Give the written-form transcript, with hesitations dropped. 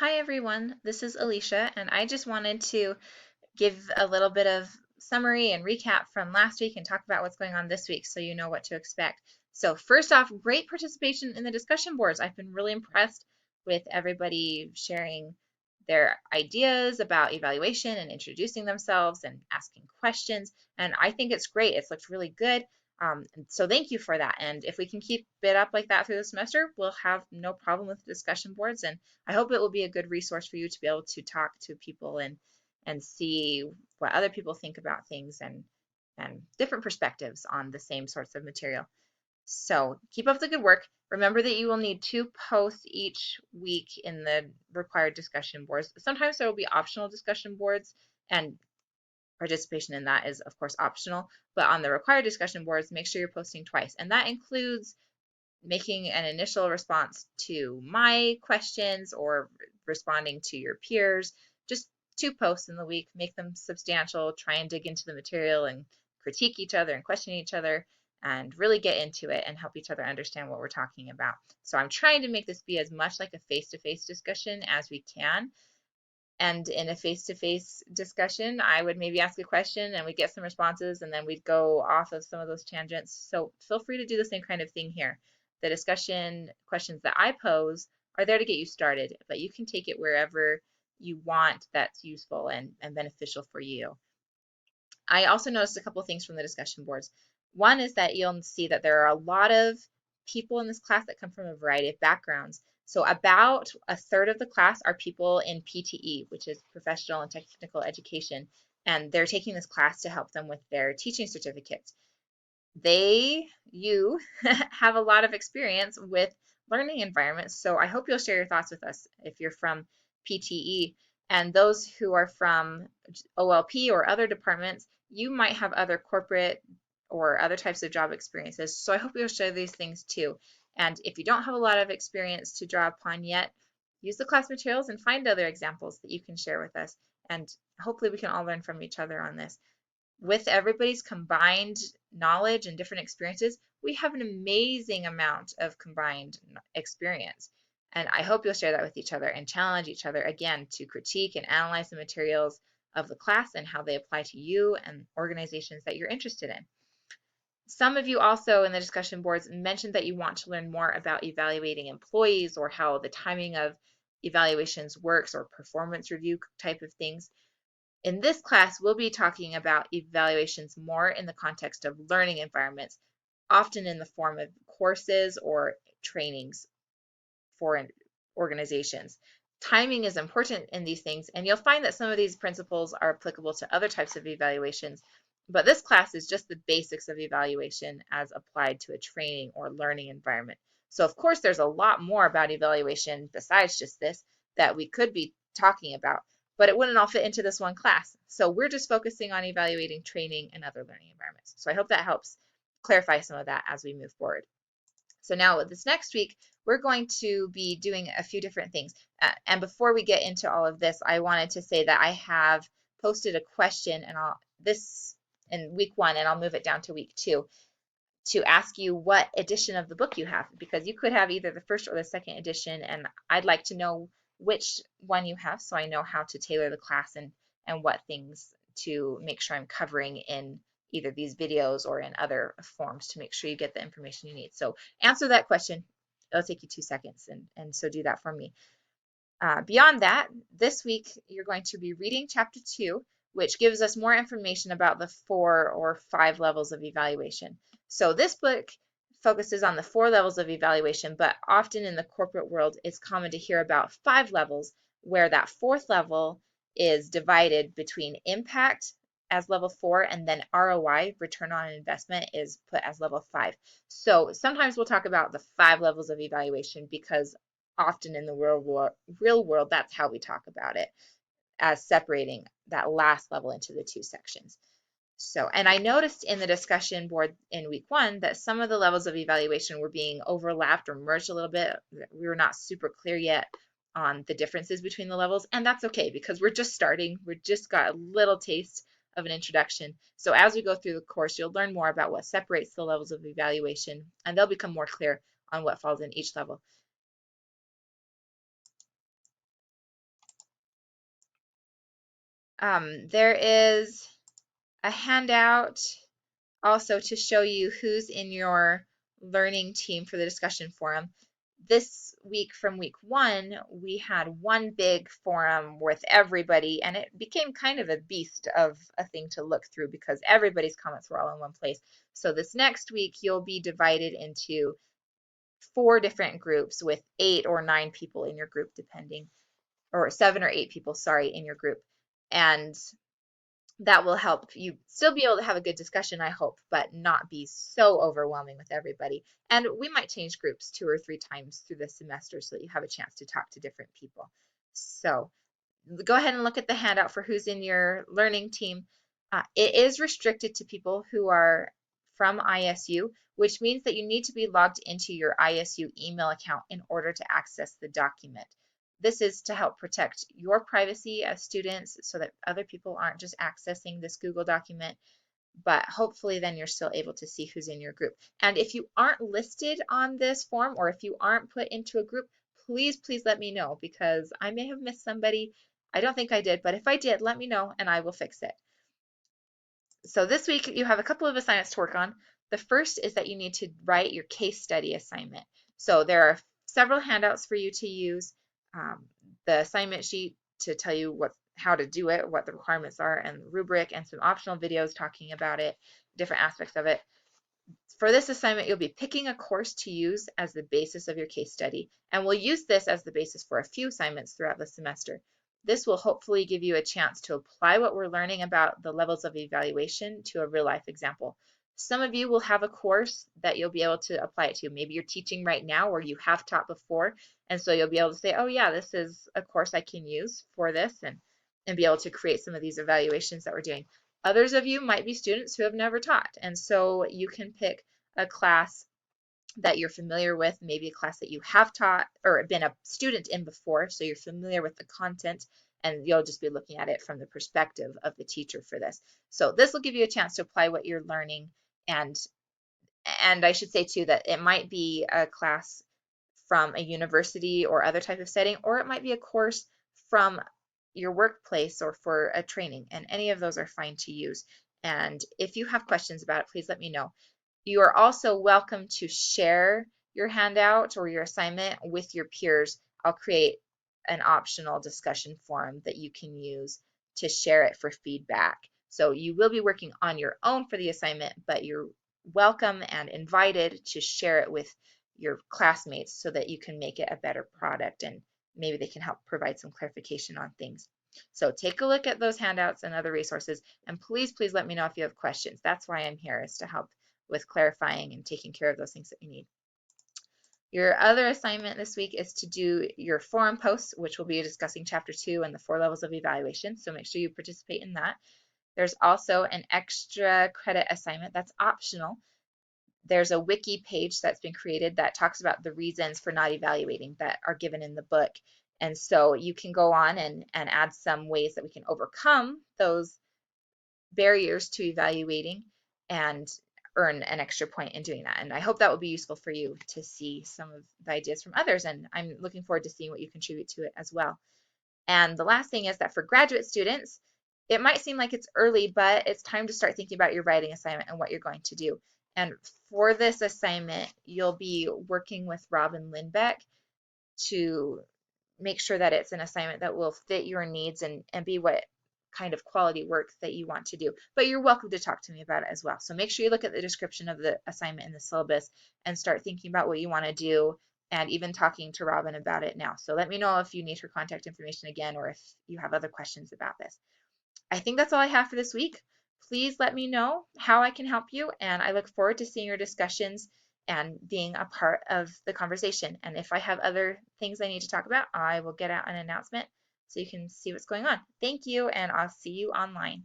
Hi everyone, this is Alicia, and I just wanted to give a little bit of summary and recap from last week and talk about what's going on this week so you know what to expect. So first off, great participation in the discussion boards. I've been really impressed with everybody sharing their ideas about evaluation and introducing themselves and asking questions, and I think it's great. It's looked really good. So thank you for that. And if we can keep it up like that through the semester, we'll have no problem with the discussion boards. And I hope it will be a good resource for you to be able to talk to people and see what other people think about things and different perspectives on the same sorts of material. So keep up the good work. Remember that you will need 2 posts each week in the required discussion boards. Sometimes there will be optional discussion boards, and participation in that is of course optional, but on the required discussion boards, make sure you're posting twice. And that includes making an initial response to my questions or responding to your peers. Just 2 posts in the week, make them substantial, try and dig into the material and critique each other and question each other and really get into it and help each other understand what we're talking about. So I'm trying to make this be as much like a face-to-face discussion as we can. And in a face-to-face discussion, I would maybe ask a question and we'd get some responses and then we'd go off of some of those tangents. So feel free to do the same kind of thing here. The discussion questions that I pose are there to get you started, but you can take it wherever you want that's useful and beneficial for you. I also noticed a couple of things from the discussion boards. One is that you'll see that there are a lot of people in this class that come from a variety of backgrounds. So about a third of the class are people in PTE, which is professional and technical education, and they're taking this class to help them with their teaching certificates. You have a lot of experience with learning environments, so I hope you'll share your thoughts with us if you're from PTE. And those who are from OLP or other departments, you might have other corporate or other types of job experiences. So I hope you'll share these things too. And if you don't have a lot of experience to draw upon yet, use the class materials and find other examples that you can share with us. And hopefully we can all learn from each other on this. With everybody's combined knowledge and different experiences, we have an amazing amount of combined experience. And I hope you'll share that with each other and challenge each other again to critique and analyze the materials of the class and how they apply to you and organizations that you're interested in. Some of you also in the discussion boards mentioned that you want to learn more about evaluating employees or how the timing of evaluations works or performance review type of things. In this class, we'll be talking about evaluations more in the context of learning environments, often in the form of courses or trainings for organizations. Timing is important in these things, and you'll find that some of these principles are applicable to other types of evaluations, but this class is just the basics of evaluation as applied to a training or learning environment. So of course, there's a lot more about evaluation besides just this that we could be talking about, but it wouldn't all fit into this one class. So we're just focusing on evaluating training and other learning environments. So I hope that helps clarify some of that as we move forward. So now this next week, we're going to be doing a few different things. And before we get into all of this, I wanted to say that I have posted a question and this in week 1, and I'll move it down to week 2 to ask you what edition of the book you have, because you could have either the first or the second edition, and I'd like to know which one you have so I know how to tailor the class and what things to make sure I'm covering in either these videos or in other forms to make sure you get the information you need. So answer that question. It'll take you 2 seconds, and so do that for me. Beyond that, this week you're going to be reading chapter 2, which gives us more information about the 4 or 5 levels of evaluation. So this book focuses on the 4 levels of evaluation, but often in the corporate world, it's common to hear about 5 levels, where that 4th level is divided between impact as level 4, and then ROI, return on investment, is put as level 5. So sometimes we'll talk about the 5 levels of evaluation because often in the real world, that's how we talk about it, as separating that last level into the 2 sections. So, and I noticed in the discussion board in week 1 that some of the levels of evaluation were being overlapped or merged a little bit. We were not super clear yet on the differences between the levels, and that's okay because we're just starting. We just got a little taste of an introduction. So as we go through the course, you'll learn more about what separates the levels of evaluation, and they'll become more clear on what falls in each level. There is a handout also to show you who's in your learning team for the discussion forum. This week from week 1, we had one big forum with everybody, and it became kind of a beast of a thing to look through because everybody's comments were all in one place. So this next week, you'll be divided into 4 different groups with 8 or 9 people in your group, depending, or 7 or 8 people, sorry, in your group. And that will help you still be able to have a good discussion, I hope, but not be so overwhelming with everybody. And we might change groups 2 or 3 times through the semester so that you have a chance to talk to different people. So go ahead and look at the handout for who's in your learning team. It is restricted to people who are from ISU, which means that you need to be logged into your ISU email account in order to access the document. This is to help protect your privacy as students so that other people aren't just accessing this Google document, but hopefully then you're still able to see who's in your group. And if you aren't listed on this form or if you aren't put into a group, please let me know because I may have missed somebody. I don't think I did, but if I did, let me know and I will fix it. So this week you have a couple of assignments to work on. The first is that you need to write your case study assignment. So there are several handouts for you to use. The assignment sheet to tell you how to do it, what the requirements are, and the rubric, and some optional videos talking about it, different aspects of it. For this assignment, you'll be picking a course to use as the basis of your case study, and we'll use this as the basis for a few assignments throughout the semester. This will hopefully give you a chance to apply what we're learning about the levels of evaluation to a real life example. Some of you will have a course that you'll be able to apply it to. Maybe you're teaching right now or you have taught before, and so you'll be able to say, oh yeah, this is a course I can use for this, and be able to create some of these evaluations that we're doing. Others of you might be students who have never taught, and so you can pick a class that you're familiar with, maybe a class that you have taught or been a student in before, so you're familiar with the content, and you'll just be looking at it from the perspective of the teacher for this. So this will give you a chance to apply what you're learning, and I should say too that it might be a class from a university or other type of setting, or it might be a course from your workplace or for a training, and any of those are fine to use. And if you have questions about it, please let me know. You are also welcome to share your handout or your assignment with your peers. I'll create an optional discussion forum that you can use to share it for feedback. So you will be working on your own for the assignment, but you're welcome and invited to share it with your classmates so that you can make it a better product and maybe they can help provide some clarification on things. So take a look at those handouts and other resources, and please let me know if you have questions. That's why I'm here, is to help with clarifying and taking care of those things that you need. Your other assignment this week is to do your forum posts, which will be discussing chapter 2 and the 4 levels of evaluation. So make sure you participate in that. There's also an extra credit assignment that's optional. There's a wiki page that's been created that talks about the reasons for not evaluating that are given in the book. And so you can go on and add some ways that we can overcome those barriers to evaluating and earn an extra point in doing that. And I hope that will be useful for you to see some of the ideas from others. And I'm looking forward to seeing what you contribute to it as well. And the last thing is that for graduate students, it might seem like it's early, but it's time to start thinking about your writing assignment and what you're going to do. And for this assignment, you'll be working with Robin Lindbeck to make sure that it's an assignment that will fit your needs and be what kind of quality work that you want to do. But you're welcome to talk to me about it as well. So make sure you look at the description of the assignment in the syllabus and start thinking about what you want to do and even talking to Robin about it now. So let me know if you need her contact information again or if you have other questions about this. I think that's all I have for this week. Please let me know how I can help you, and I look forward to seeing your discussions and being a part of the conversation. And if I have other things I need to talk about, I will get out an announcement so you can see what's going on. Thank you, and I'll see you online.